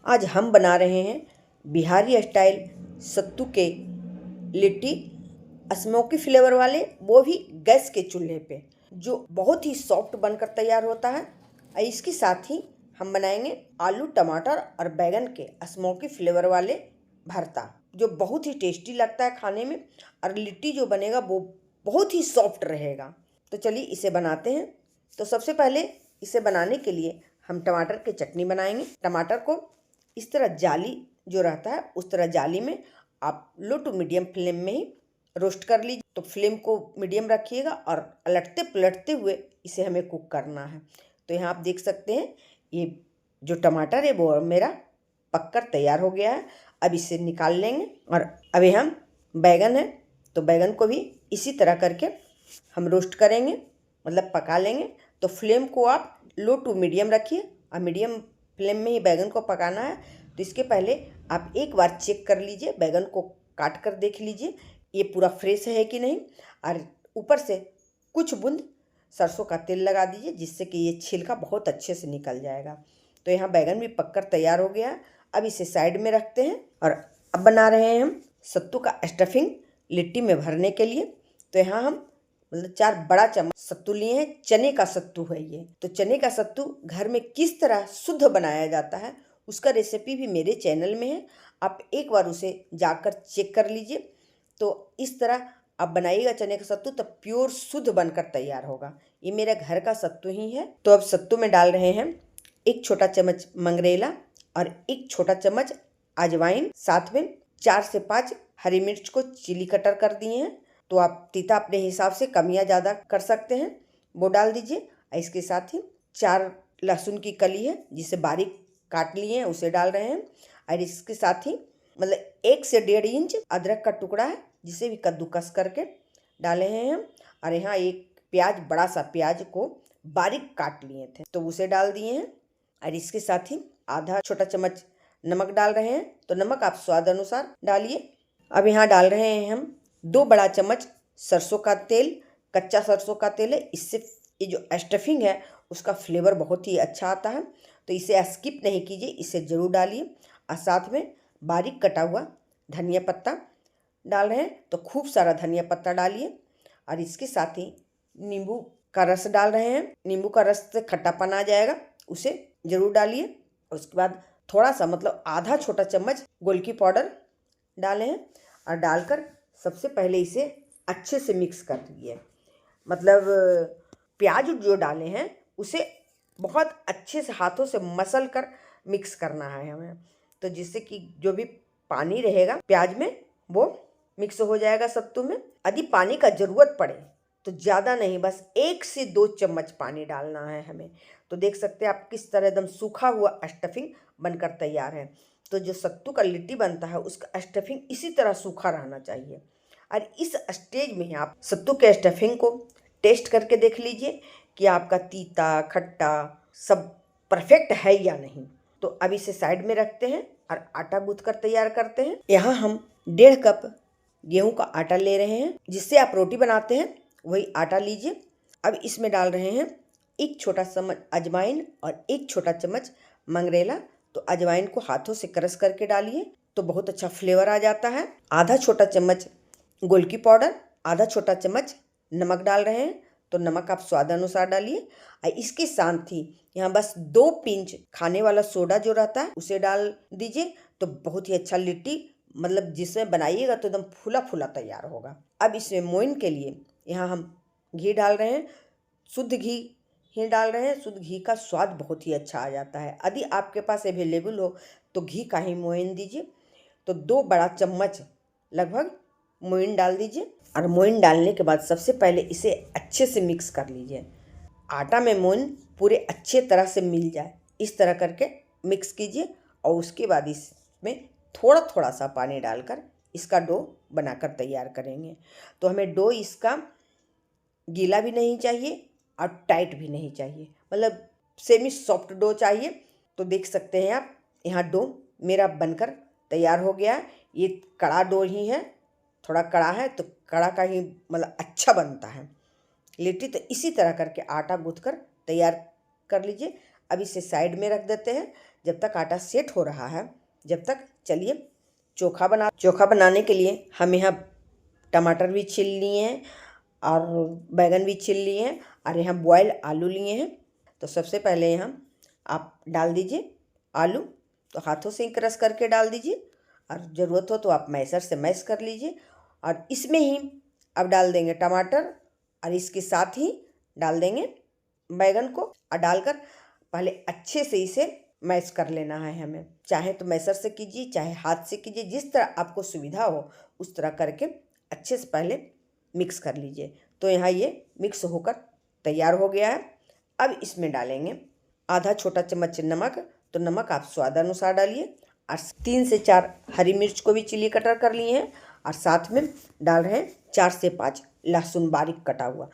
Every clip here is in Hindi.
आज हम बना रहे हैं बिहारी स्टाइल सत्तू के लिट्टी, स्मोकी फ्लेवर वाले, वो भी गैस के चूल्हे पे, जो बहुत ही सॉफ्ट बनकर तैयार होता है। और इसके साथ ही हम बनाएंगे आलू टमाटर और बैगन के स्मोकी फ्लेवर वाले भरता, जो बहुत ही टेस्टी लगता है खाने में। और लिट्टी जो बनेगा वो बहुत ही सॉफ्ट रहेगा। तो चलिए इसे बनाते हैं। तो सबसे पहले इसे बनाने के लिए हम टमाटर की चटनी बनाएंगे। टमाटर को इस तरह जाली जो रहता है उस तरह जाली में आप लो टू मीडियम फ्लेम में ही रोस्ट कर लीजिए। तो फ्लेम को मीडियम रखिएगा और पलटते पलटते हुए इसे हमें कुक करना है। तो यहाँ आप देख सकते हैं ये जो टमाटर है वो मेरा पककर तैयार हो गया है। अब इसे निकाल लेंगे। और अभी हम बैगन है तो बैगन को भी इसी तरह करके हम रोस्ट करेंगे, मतलब पका लेंगे। तो फ्लेम को आप लो टू मीडियम रखिए और मीडियम फ्लेम में ही बैगन को पकाना है। तो इसके पहले आप एक बार चेक कर लीजिए, बैगन को काट कर देख लीजिए ये पूरा फ्रेश है कि नहीं। और ऊपर से कुछ बूंद सरसों का तेल लगा दीजिए, जिससे कि ये छिलका बहुत अच्छे से निकल जाएगा। तो यहाँ बैगन भी पककर तैयार हो गया है। अब इसे साइड में रखते हैं और अब बना रहे हैं हम सत्तू का स्टफिंग लिट्टी में भरने के लिए। तो यहाँ हम मतलब 4 बड़ा चम्मच सत्तू लिए हैं। चने का सत्तू है ये। तो चने का सत्तू घर में किस तरह शुद्ध बनाया जाता है उसका रेसिपी भी मेरे चैनल में है, आप एक बार उसे जाकर चेक कर लीजिए। तो इस तरह आप बनाइएगा चने का सत्तू, तब प्योर शुद्ध बनकर तैयार होगा। ये मेरे घर का सत्तू ही है। तो अब सत्तू में डाल रहे हैं 1 छोटा चम्मच मंगरेला और 1 छोटा चम्मच अजवाइन, साथ में 4 से 5 हरी मिर्च को चिली कटर कर दिए हैं। तो आप तीता अपने हिसाब से कम या ज़्यादा कर सकते हैं, वो डाल दीजिए। इसके साथ ही 4 लहसुन की कली है जिसे बारीक काट लिए हैं, उसे डाल रहे हैं। और इसके साथ ही मतलब 1 से 1.5 इंच अदरक का टुकड़ा है जिसे भी कद्दूकस करके डाले हैं हम। और यहाँ एक प्याज, बड़ा सा प्याज को बारीक काट लिए थे तो उसे डाल दिए हैं। और इसके साथ ही आधा छोटा चम्मच नमक डाल रहे हैं। तो नमक आप स्वाद अनुसार डालिए। अब यहाँ डाल रहे हैं हम 2 बड़ा चम्मच सरसों का तेल, कच्चा सरसों का तेल है। इससे ये जो स्टफिंग है उसका फ्लेवर बहुत ही अच्छा आता है। तो इसे स्किप नहीं कीजिए, इसे ज़रूर डालिए। और साथ में बारीक कटा हुआ धनिया पत्ता डाल रहे हैं, तो खूब सारा धनिया पत्ता डालिए। और इसके साथ ही नींबू का रस डाल रहे हैं। नींबू का रस से खट्टापन आ जाएगा, उसे ज़रूर डालिए। उसके बाद थोड़ा सा मतलब आधा छोटा चम्मच गोलकी पाउडर डाले हैं और डालकर सबसे पहले इसे अच्छे से मिक्स कर दीजिए। मतलब प्याज जो डाले हैं उसे बहुत अच्छे से हाथों से मसल कर मिक्स करना है हमें। तो जिससे कि जो भी पानी रहेगा प्याज में वो मिक्स हो जाएगा सत्तू में। यदि पानी का ज़रूरत पड़े तो ज़्यादा नहीं, बस 1 से 2 चम्मच पानी डालना है हमें। तो देख सकते हैं आप किस तरह एकदम सूखा हुआ स्टफिंग बनकर तैयार है। तो जो सत्तू का लिट्टी बनता है उसका स्टफिंग इसी तरह सूखा रहना चाहिए। और इस स्टेज में आप सत्तू के स्टफिंग को टेस्ट करके देख लीजिए कि आपका तीता खट्टा सब परफेक्ट है या नहीं। तो अब इसे साइड में रखते हैं और आटा गूंथ कर तैयार करते हैं। यहाँ हम 1.5 कप गेहूं का आटा ले रहे हैं, जिससे आप रोटी बनाते हैं वही आटा लीजिए। अब इसमें डाल रहे हैं 1 छोटा चम्मच अजवाइन और 1 छोटा चम्मच मंगरेला। तो अजवाइन को हाथों से क्रश करके डालिए तो बहुत अच्छा फ्लेवर आ जाता है। आधा छोटा चम्मच गोलकी पाउडर, आधा छोटा चम्मच नमक डाल रहे हैं। तो नमक आप स्वाद अनुसार डालिए। और इसके साथ ही यहाँ बस 2 पिंच खाने वाला सोडा जो रहता है उसे डाल दीजिए। तो बहुत ही अच्छा लिट्टी मतलब जिसमें बनाइएगा तो एकदम फूला फूला तैयार होगा। अब इसमें मोइन के लिए यहाँ हम घी डाल रहे हैं, शुद्ध घी ही डाल रहे हैं। शुद्ध घी का स्वाद बहुत ही अच्छा आ जाता है। यदि आपके पास अवेलेबल हो तो घी का ही मोइन दीजिए। तो 2 बड़ा चम्मच लगभग मोइन डाल दीजिए। और मोइन डालने के बाद सबसे पहले इसे अच्छे से मिक्स कर लीजिए। आटा में मोइन पूरे अच्छे तरह से मिल जाए इस तरह करके मिक्स कीजिए। और उसके बाद इसमें थोड़ा थोड़ा सा पानी डालकर इसका डो बनाकर तैयार करेंगे। तो हमें डो इसका गीला भी नहीं चाहिए और टाइट भी नहीं चाहिए, मतलब सेमी सॉफ्ट डो चाहिए। तो देख सकते हैं आप यहाँ डो मेरा बनकर तैयार हो गया। ये कड़ा डो ही है, थोड़ा कड़ा है तो कड़ा का ही मतलब अच्छा बनता है लिट्टी। तो इसी तरह करके आटा गूंथ कर तैयार कर लीजिए। अब इसे साइड में रख देते हैं। जब तक आटा सेट हो रहा है, जब तक चलिए चोखा बनाने के लिए हम यहाँ टमाटर भी छील लिए हैं और बैगन भी छील लिए हैं और यहाँ बॉयल आलू लिए हैं। तो सबसे पहले यहाँ आप डाल दीजिए आलू, तो हाथों से ही क्रश करके डाल दीजिए और ज़रूरत हो तो आप मैशर से मैश कर लीजिए। और इसमें ही अब डाल देंगे टमाटर और इसके साथ ही डाल देंगे बैगन को और डालकर पहले अच्छे से इसे मैश कर लेना है हमें। चाहे तो मैशर से कीजिए, चाहे हाथ से कीजिए, जिस तरह आपको सुविधा हो उस तरह करके अच्छे से पहले मिक्स कर लीजिए। तो यहाँ ये मिक्स होकर तैयार हो गया है। अब इसमें डालेंगे आधा छोटा चम्मच नमक, तो नमक आप स्वाद अनुसार डालिए। और 3 से 4 हरी मिर्च को भी चिली कटर कर लिए हैं और साथ में डाल रहे हैं 4 से 5 लहसुन बारीक कटा हुआ।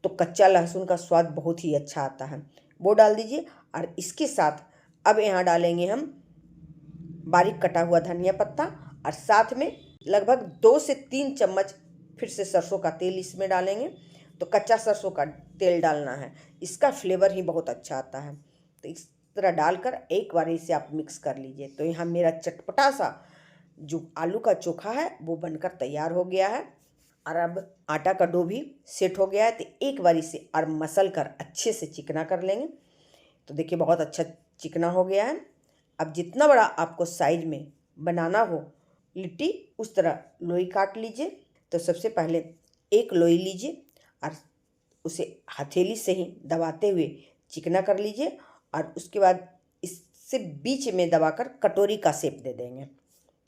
तो कच्चा लहसुन का स्वाद बहुत ही अच्छा आता है, वो डाल दीजिए। और इसके साथ अब यहाँ डालेंगे हम बारीक कटा हुआ धनिया पत्ता और साथ में लगभग 2 से 3 चम्मच फिर से सरसों का तेल इसमें डालेंगे। तो कच्चा सरसों का तेल डालना है, इसका फ्लेवर ही बहुत अच्छा आता है। तो इस तरह डालकर एक बार इसे आप मिक्स कर लीजिए। तो यहाँ मेरा चटपटा सा जो आलू का चोखा है वो बनकर तैयार हो गया है। और अब आटा का डो भी सेट हो गया है, तो एक बार इसे और मसल कर अच्छे से चिकना कर लेंगे। तो देखिए बहुत अच्छा चिकना हो गया है। अब जितना बड़ा आपको साइज में बनाना हो लिट्टी, उस तरह लोई काट लीजिए। तो सबसे पहले एक लोई लीजिए और उसे हथेली से ही दबाते हुए चिकना कर लीजिए और उसके बाद इससे बीच में दबाकर कटोरी का शेप दे देंगे।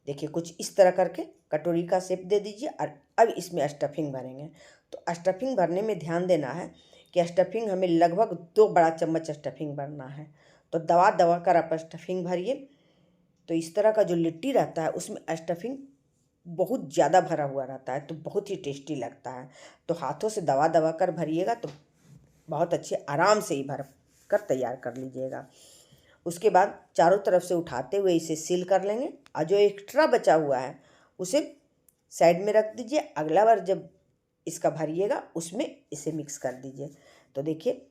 देखिए कुछ इस तरह करके कटोरी का शेप दे दीजिए। और अब इसमें स्टफिंग भरेंगे। तो स्टफिंग भरने में ध्यान देना है कि स्टफिंग हमें लगभग 2 बड़ा चम्मच स्टफिंग भरना है। तो दबा दबा कर आप स्टफिंग भरिए। तो इस तरह का जो लिट्टी रहता है उसमें स्टफिंग बहुत ज़्यादा भरा हुआ रहता है, तो बहुत ही टेस्टी लगता है। तो हाथों से दबा दबा कर भरिएगा तो बहुत अच्छे आराम से ही भर कर तैयार कर लीजिएगा। उसके बाद चारों तरफ से उठाते हुए इसे सील कर लेंगे और जो एक्स्ट्रा बचा हुआ है उसे साइड में रख दीजिए। अगला बार जब इसका भरिएगा उसमें इसे मिक्स कर दीजिए। तो देखिए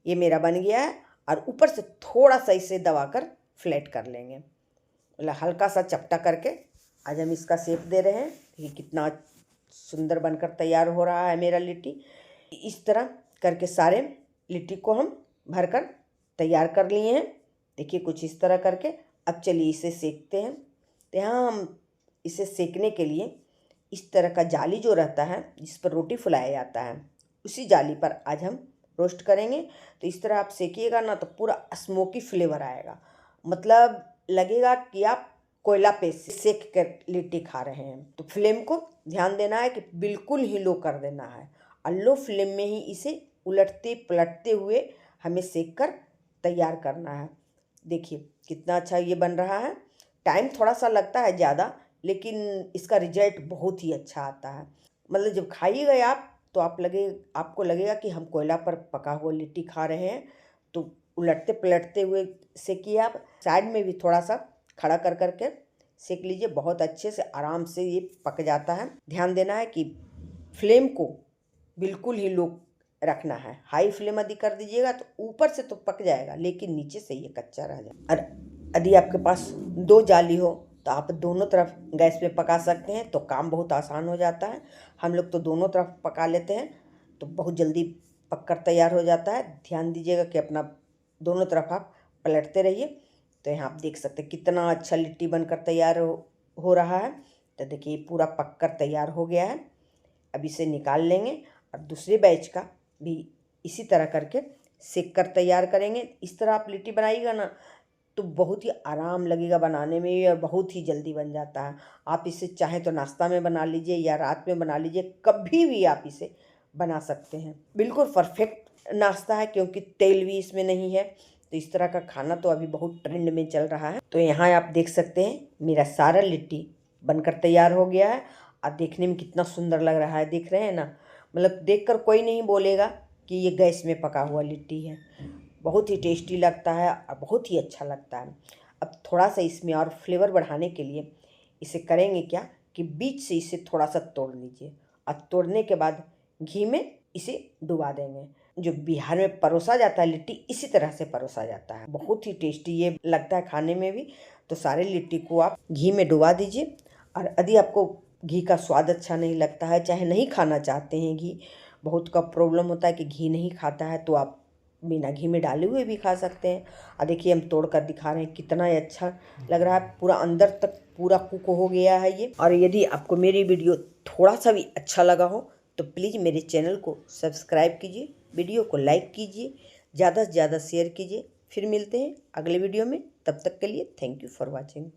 ये मेरा बन गया है और ऊपर से थोड़ा सा इसे दबाकर फ्लैट कर लेंगे, मतलब हल्का सा चपटा करके। आज हम इसका शेप दे रहे हैं। ये कितना सुंदर बनकर तैयार हो रहा है मेरा लिट्टी। इस तरह करके सारे लिट्टी को हम भरकर तैयार कर लिए हैं। देखिए कुछ इस तरह करके। अब चलिए इसे सेकते हैं। तो यहाँ हम इसे सेकने के लिए इस तरह का जाली जो रहता है जिस पर रोटी फुलाया जाता है, उसी जाली पर आज हम रोस्ट करेंगे। तो इस तरह आप सेकिएगा ना तो पूरा स्मोकी फ्लेवर आएगा, मतलब लगेगा कि आप कोयला पे सेक कर लिट्टी खा रहे हैं। तो फ्लेम को ध्यान देना है कि बिल्कुल ही लो कर देना है और लो फ्लेम में ही इसे उलटते पलटते हुए हमें सेक कर तैयार करना है। देखिए कितना अच्छा ये बन रहा है। टाइम थोड़ा सा लगता है ज़्यादा, लेकिन इसका रिजल्ट बहुत ही अच्छा आता है। मतलब जब खाइएगा आप तो आपको लगेगा कि हम कोयला पर पका हुआ लिट्टी खा रहे हैं। तो उलटते पलटते हुए सेकिए आप, साइड में भी थोड़ा सा खड़ा कर करके सेक लीजिए। बहुत अच्छे से आराम से ये पक जाता है। ध्यान देना है कि फ्लेम को बिल्कुल ही लो रखना है। हाई फ्लेम यदि कर दीजिएगा तो ऊपर से तो पक जाएगा लेकिन नीचे से ये कच्चा रह जाएगा। और यदि आपके पास 2 जाली हो तो आप दोनों तरफ गैस पे पका सकते हैं, तो काम बहुत आसान हो जाता है। हम लोग तो दोनों तरफ पका लेते हैं तो बहुत जल्दी पक कर तैयार हो जाता है। ध्यान दीजिएगा कि अपना दोनों तरफ आप पलटते रहिए। तो यहाँ आप देख सकते हैं कितना अच्छा लिट्टी बनकर तैयार हो रहा है। तो देखिए पूरा पक कर तैयार हो गया है। अब इसे निकाल लेंगे और दूसरे बैच का भी इसी तरह करके सेक कर तैयार करेंगे। इस तरह आप लिट्टी बनाइएगा ना तो बहुत ही आराम लगेगा बनाने में और बहुत ही जल्दी बन जाता है। आप इसे चाहे तो नाश्ता में बना लीजिए या रात में बना लीजिए, कभी भी आप इसे बना सकते हैं। बिल्कुल परफेक्ट नाश्ता है क्योंकि तेल भी इसमें नहीं है। तो इस तरह का खाना तो अभी बहुत ट्रेंड में चल रहा है। तो यहाँ आप देख सकते हैं मेरा सारा लिट्टी बनकर तैयार हो गया है और देखने में कितना सुंदर लग रहा है। देख रहे हैं ना, मतलब देखकर कोई नहीं बोलेगा कि ये गैस में पका हुआ लिट्टी है। बहुत ही टेस्टी लगता है और बहुत ही अच्छा लगता है। अब थोड़ा सा इसमें और फ्लेवर बढ़ाने के लिए इसे करेंगे क्या कि बीच से इसे थोड़ा सा तोड़ लीजिए और तोड़ने के बाद घी में इसे डुबा देंगे। जो बिहार में परोसा जाता है लिट्टी, इसी तरह से परोसा जाता है। बहुत ही टेस्टी ये लगता है खाने में भी। तो सारे लिट्टी को आप घी में डुबा दीजिए। और यदि आपको घी का स्वाद अच्छा नहीं लगता है, चाहे नहीं खाना चाहते हैं घी, बहुत का प्रॉब्लम होता है कि घी नहीं खाता है, तो आप बिना घी में डाले हुए भी खा सकते हैं। और देखिए हम तोड़ कर दिखा रहे हैं, कितना ही अच्छा लग रहा है, पूरा अंदर तक पूरा कुक हो गया है ये। और यदि आपको मेरी वीडियो थोड़ा सा भी अच्छा लगा हो तो प्लीज़ मेरे चैनल को सब्सक्राइब कीजिए, वीडियो को लाइक कीजिए, ज़्यादा से ज़्यादा शेयर कीजिए। फिर मिलते हैं अगले वीडियो में, तब तक के लिए थैंक यू फॉर वॉचिंग।